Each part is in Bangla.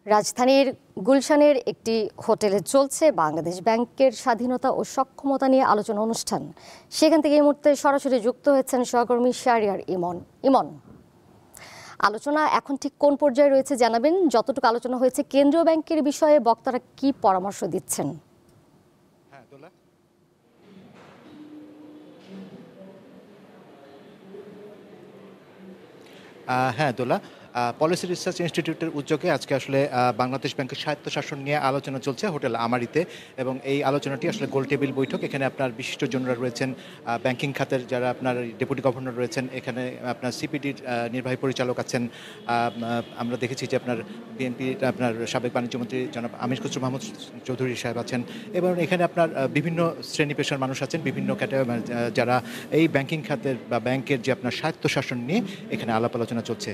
রাজধানীর গুলশানের একটি হোটেলে চলছে বাংলাদেশ ব্যাংকের স্বাধীনতা ও সক্ষমতা নিয়ে আলোচনা অনুষ্ঠান। সেখান থেকে এই মুহূর্তে সরাসরি যুক্ত হয়েছেন সহকর্মী শাহরিয়ার ইমন। ইমন, আলোচনা এখন ঠিক কোন পর্যায়ে রয়েছে জানাবেন? যতটুকু আলোচনা হয়েছে কেন্দ্রীয় ব্যাংকের বিষয়ে বক্তারা কি পরামর্শ দিচ্ছেন? হ্যাঁ দোলা, পলিসি রিসার্চ ইনস্টিটিউটের উদ্যোগে আজকে আসলে বাংলাদেশ ব্যাংকের স্বায়ত্তশাসন নিয়ে আলোচনা চলছে হোটেল আমারিতে। এবং এই আলোচনাটি আসলে গোল টেবিল বৈঠক। এখানে আপনার বিশিষ্টজনরা রয়েছেন, ব্যাংকিং খাতের যারা আপনার ডেপুটি গভর্নর রয়েছেন, এখানে আপনার সিপিডির নির্বাহী পরিচালক আছেন। আমরা দেখেছি যে আপনার বিএনপির আপনার সাবেক বাণিজ্যমন্ত্রী জনাব আমির খসরু মাহমুদ চৌধুরী সাহেব আছেন। এবং এখানে আপনার বিভিন্ন শ্রেণী পেশার মানুষ আছেন, বিভিন্ন ক্যাটাগরি যারা এই ব্যাংকিং খাতের বা ব্যাংকের যে আপনার স্বায়ত্তশাসন নিয়ে এখানে আলাপ আলোচনা চলছে।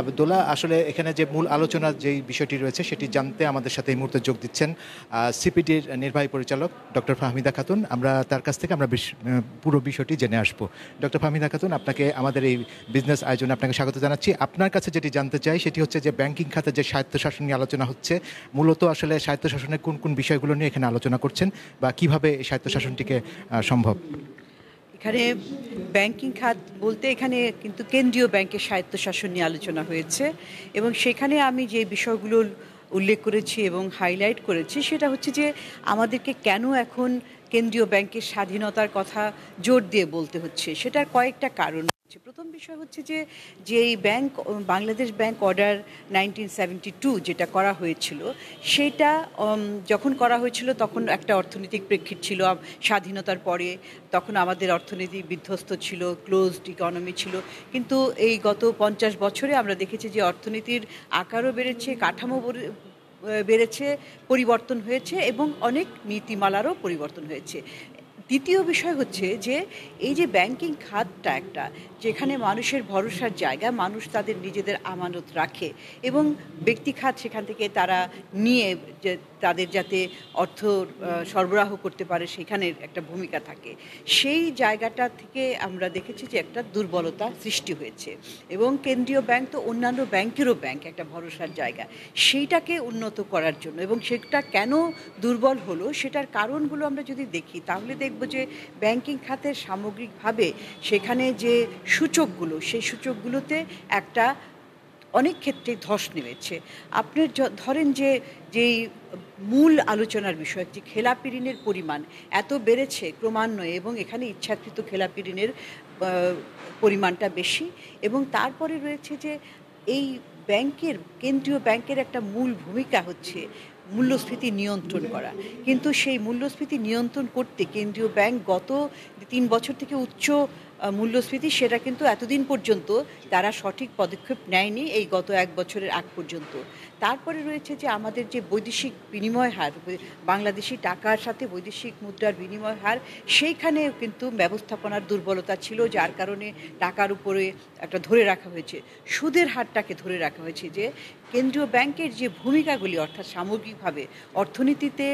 আবদুল্লাহ, আসলে এখানে যে মূল আলোচনার যেই বিষয়টি রয়েছে সেটি জানতে আমাদের সাথে এই মুহূর্তে যোগ দিচ্ছেন সিপিডির নির্বাহী পরিচালক ডক্টর ফাহমিদা খাতুন। আমরা তার কাছ থেকে পুরো বিষয়টি জেনে আসবো। ডক্টর ফাহমিদা খাতুন, আপনাকে আমাদের এই বিজনেস আয়োজনে আপনাকে স্বাগত জানাচ্ছি। আপনার কাছে যেটি জানতে চাই সেটি হচ্ছে যে ব্যাংকিং খাতে যে স্বায়ত্তশাসন নিয়ে আলোচনা হচ্ছে, মূলত আসলে স্বায়ত্তশাসনের কোন কোন বিষয়গুলো নিয়ে এখানে আলোচনা করছেন বা কিভাবে এই স্বায়ত্তশাসনটিকে সম্ভব? এখানে ব্যাংকিং খাত বলতে এখানে কিন্তু কেন্দ্রীয় ব্যাংকের স্বায়ত্তশাসন নিয়ে আলোচনা হয়েছে এবং সেখানে আমি যে বিষয়গুলো উল্লেখ করেছি এবং হাইলাইট করেছি সেটা হচ্ছে যে আমাদেরকে কেন এখন কেন্দ্রীয় ব্যাংকের স্বাধীনতার কথা জোর দিয়ে বলতে হচ্ছে। সেটার কয়েকটা কারণ। প্রথম বিষয় হচ্ছে যে এই ব্যাংক বাংলাদেশ ব্যাংক অর্ডার 1972 যেটা করা হয়েছিল, সেটা যখন করা হয়েছিল তখন একটা অর্থনৈতিক প্রেক্ষিত ছিল। স্বাধীনতার পরে তখন আমাদের অর্থনীতি বিধ্বস্ত ছিল, ক্লোজড ইকোনমি ছিল। কিন্তু এই গত 50 বছরে আমরা দেখেছি যে অর্থনীতির আকারও বেড়েছে, কাঠামো বেড়েছে, পরিবর্তন হয়েছে এবং অনেক নীতিমালারও পরিবর্তন হয়েছে। দ্বিতীয় বিষয় হচ্ছে যে এই যে ব্যাংকিং খাতটা একটা যেখানে মানুষের ভরসার জায়গা, মানুষ তাদের নিজেদের আমানত রাখে এবং ব্যক্তি খাত সেখান থেকে তারা নিয়ে যে তাদের যাতে অর্থ সরবরাহ করতে পারে সেখানে একটা ভূমিকা থাকে। সেই জায়গাটা থেকে আমরা দেখেছি যে একটা দুর্বলতা সৃষ্টি হয়েছে এবং কেন্দ্রীয় ব্যাংক তো অন্যান্য ব্যাংকেরও ব্যাংক, একটা ভরসার জায়গা, সেইটাকে উন্নত করার জন্য। এবং সেটা কেন দুর্বল হলো সেটার কারণগুলো আমরা যদি দেখি তাহলে দেখব যে ব্যাংকিং খাতের সামগ্রিকভাবে সেখানে যে সূচকগুলো, সেই সূচকগুলোতে একটা অনেক ক্ষেত্রে ধস নেমেছে। আপনি ধরেন যে যেই মূল আলোচনার বিষয় যে খেলাপি ঋণের পরিমাণ এত বেড়েছে ক্রমান্বয়ে এবং এখানে ইচ্ছাকৃত খেলাপি ঋণের পরিমাণটা বেশি। এবং তারপরে রয়েছে যে এই কেন্দ্রীয় ব্যাংকের একটা মূল ভূমিকা হচ্ছে মূল্যস্ফীতি নিয়ন্ত্রণ করা। কিন্তু সেই মূল্যস্ফীতি নিয়ন্ত্রণ করতে কেন্দ্রীয় ব্যাংক গত 3 বছর থেকে উচ্চ মূল্যস্ফীতি, সেটা কিন্তু এতদিন পর্যন্ত তারা সঠিক পদক্ষেপ নেয়নি, এই গত 1 বছরের আগ পর্যন্ত। তারপরে রয়েছে যে আমাদের যে বৈদেশিক বিনিময় হার, বাংলাদেশি টাকার সাথে বৈদেশিক মুদ্রার বিনিময় হার, সেইখানেও কিন্তু ব্যবস্থাপনার দুর্বলতা ছিল, যার কারণে টাকার উপরে একটা ধরে রাখা হয়েছে, সুদের হারটাকে ধরে রাখা হয়েছে। যে কেন্দ্রীয় ব্যাংকের যে ভূমিকাগুলি অর্থাৎ সামগ্রিকভাবে অর্থনীতিতে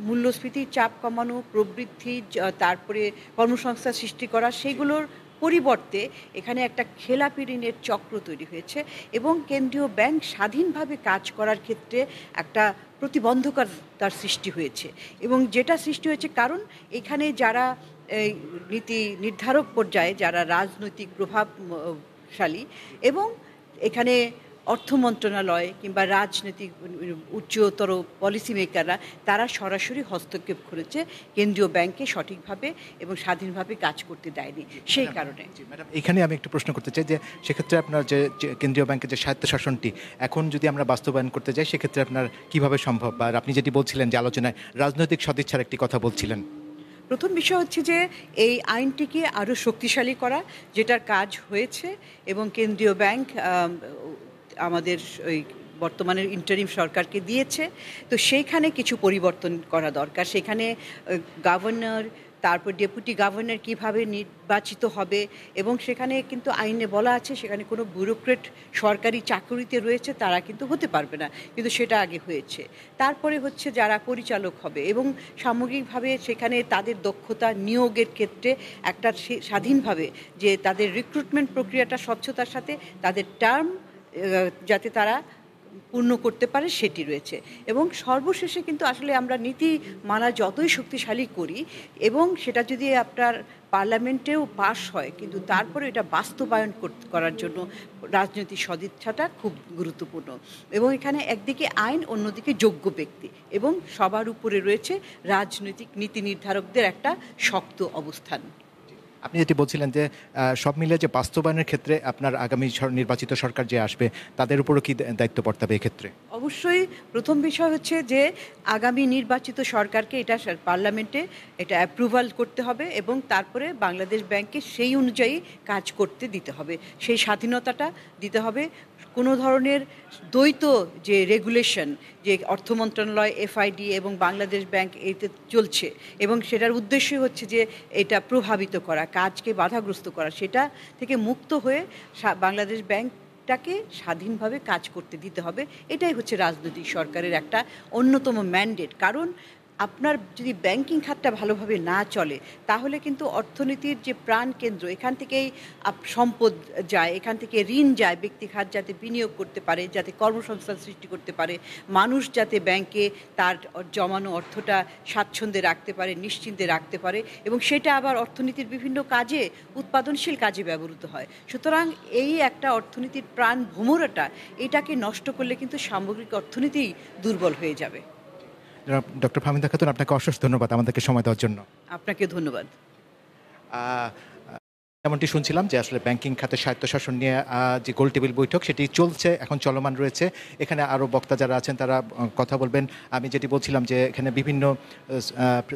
মূল্যস্ফীতির চাপ কমানো, প্রবৃদ্ধি, তারপরে কর্মসংস্থান সৃষ্টি করা, সেগুলোর পরিবর্তে এখানে একটা খেলাপি ঋণের চক্র তৈরি হয়েছে এবং কেন্দ্রীয় ব্যাংক স্বাধীনভাবে কাজ করার ক্ষেত্রে একটা প্রতিবন্ধকতার সৃষ্টি হয়েছে। এবং যেটা সৃষ্টি হয়েছে কারণ এখানে যারা নীতি নির্ধারক পর্যায়ে যারা রাজনৈতিক প্রভাবশালী এবং এখানে অর্থ মন্ত্রণালয় কিংবা রাজনৈতিক উচ্চতর পলিসি মেকাররা, তারা সরাসরি হস্তক্ষেপ করেছে কেন্দ্রীয় ব্যাংকে সঠিকভাবে এবং স্বাধীনভাবে কাজ করতে দেয়নি। সেই কারণে ম্যাডাম, এখানে আমি একটু প্রশ্ন করতে চাই যে সেক্ষেত্রে আপনার যে কেন্দ্রীয় ব্যাংকের যে স্বায়ত্তশাসনটি এখন যদি আমরা বাস্তবায়ন করতে যাই সেক্ষেত্রে আপনার কিভাবে সম্ভব? বা আপনি যেটি বলছিলেন যে আলোচনায় রাজনৈতিক সদিচ্ছার একটি কথা বলছিলেন। প্রথম বিষয় হচ্ছে যে এই আইনটিকে আরও শক্তিশালী করা, যেটার কাজ হয়েছে এবং কেন্দ্রীয় ব্যাংক আমাদের ওই বর্তমানের ইন্টারিম সরকারকে দিয়েছে। তো সেইখানে কিছু পরিবর্তন করা দরকার। সেখানে গভর্নর, তারপর ডেপুটি গভর্নর কিভাবে নির্বাচিত হবে এবং সেখানে কিন্তু আইনে বলা আছে সেখানে কোনো ব্যুরোক্রেট সরকারি চাকরিতে রয়েছে তারা কিন্তু হতে পারবে না, কিন্তু সেটা আগে হয়েছে। তারপরে হচ্ছে যারা পরিচালক হবে এবং সামগ্রিকভাবে সেখানে তাদের দক্ষতা নিয়োগের ক্ষেত্রে একটা স্বাধীনভাবে যে তাদের রিক্রুটমেন্ট প্রক্রিয়াটা স্বচ্ছতার সাথে, তাদের টার্ম যাতে তারা পূর্ণ করতে পারে সেটি রয়েছে। এবং সর্বশেষে কিন্তু আসলে আমরা নীতি মানা যতই শক্তিশালী করি এবং সেটা যদি আপনার পার্লামেন্টেও পাশ হয়, কিন্তু তারপরে এটা বাস্তবায়ন করার জন্য রাজনৈতিক সদিচ্ছাটা খুব গুরুত্বপূর্ণ। এবং এখানে একদিকে আইন, অন্যদিকে যোগ্য ব্যক্তি, এবং সবার উপরে রয়েছে রাজনৈতিক নীতি নির্ধারকদের একটা শক্ত অবস্থান। আপনি যেটি বলছিলেন যে সব মিলে যে বাস্তবায়নের ক্ষেত্রে আপনার আগামী নির্বাচিত সরকার যে আসবে তাদের উপরও কি দায়িত্ব বর্তাবে এক্ষেত্রে? অবশ্যই প্রথম বিষয় হচ্ছে যে আগামী নির্বাচিত সরকারকে এটা পার্লামেন্টে এটা অ্যাপ্রুভাল করতে হবে এবং তারপরে বাংলাদেশ ব্যাংককে সেই অনুযায়ী কাজ করতে দিতে হবে, সেই স্বাধীনতাটা দিতে হবে। কোনো ধরনের দ্বৈত যে রেগুলেশন, যে অর্থ মন্ত্রণালয়, এফআইডি এবং বাংলাদেশ ব্যাংক এতে চলছে এবং সেটার উদ্দেশ্যই হচ্ছে যে এটা প্রভাবিত করা, কাজকে বাধাগ্রস্ত করা, সেটা থেকে মুক্ত হয়ে বাংলাদেশ ব্যাংকটাকে স্বাধীনভাবে কাজ করতে দিতে হবে। এটাই হচ্ছে রাজনৈতিক সরকারের একটা অন্যতম ম্যান্ডেট। কারণ আপনার যদি ব্যাংকিং খাতটা ভালোভাবে না চলে তাহলে কিন্তু অর্থনীতির যে প্রাণ কেন্দ্র, এখান থেকেই সম্পদ যায়, এখান থেকে ঋণ যায়, ব্যক্তি খাত যাতে বিনিয়োগ করতে পারে, যাতে কর্মসংস্থান সৃষ্টি করতে পারে, মানুষ যাতে ব্যাংকে তার জমানো অর্থটা স্বাচ্ছন্দ্যে রাখতে পারে, নিশ্চিন্তে রাখতে পারে, এবং সেটা আবার অর্থনীতির বিভিন্ন কাজে, উৎপাদনশীল কাজে ব্যবহৃত হয়। সুতরাং এই একটা অর্থনীতির প্রাণ ভোমরাটা, এটাকে নষ্ট করলে কিন্তু সামগ্রিক অর্থনীতি দুর্বল হয়ে যাবে। ডক্টর ফাহমিদা খাতুন, আপনাকে অশেষ ধন্যবাদ আমাদেরকে সময় দেওয়ার জন্য। আপনাকে ধন্যবাদ। যেমনটি শুনছিলাম যে আসলে ব্যাংকিং খাতে স্বায়ত্তশাসন নিয়ে যে গোলটেবিল বৈঠক সেটি চলছে, এখন চলমান রয়েছে। এখানে আরও বক্তা যারা আছেন তারা কথা বলবেন। আমি যেটি বলছিলাম যে এখানে বিভিন্ন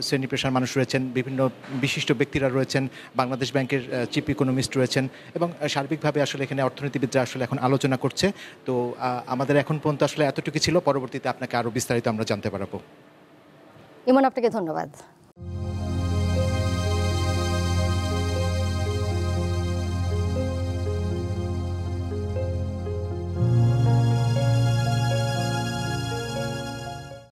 শ্রেণী পেশার মানুষ রয়েছেন, বিভিন্ন বিশিষ্ট ব্যক্তিরা রয়েছেন, বাংলাদেশ ব্যাংকের চিফ ইকোনমিস্ট রয়েছেন, এবং সার্বিকভাবে আসলে এখানে অর্থনীতিবিদরা আসলে এখন আলোচনা করছে। তো আমাদের এখন পর্যন্ত আসলে এতটুকু ছিল, পরবর্তীতে আপনাকে আরও বিস্তারিত আমরা জানতে পারবো। ইমন, আপনাকে ধন্যবাদ।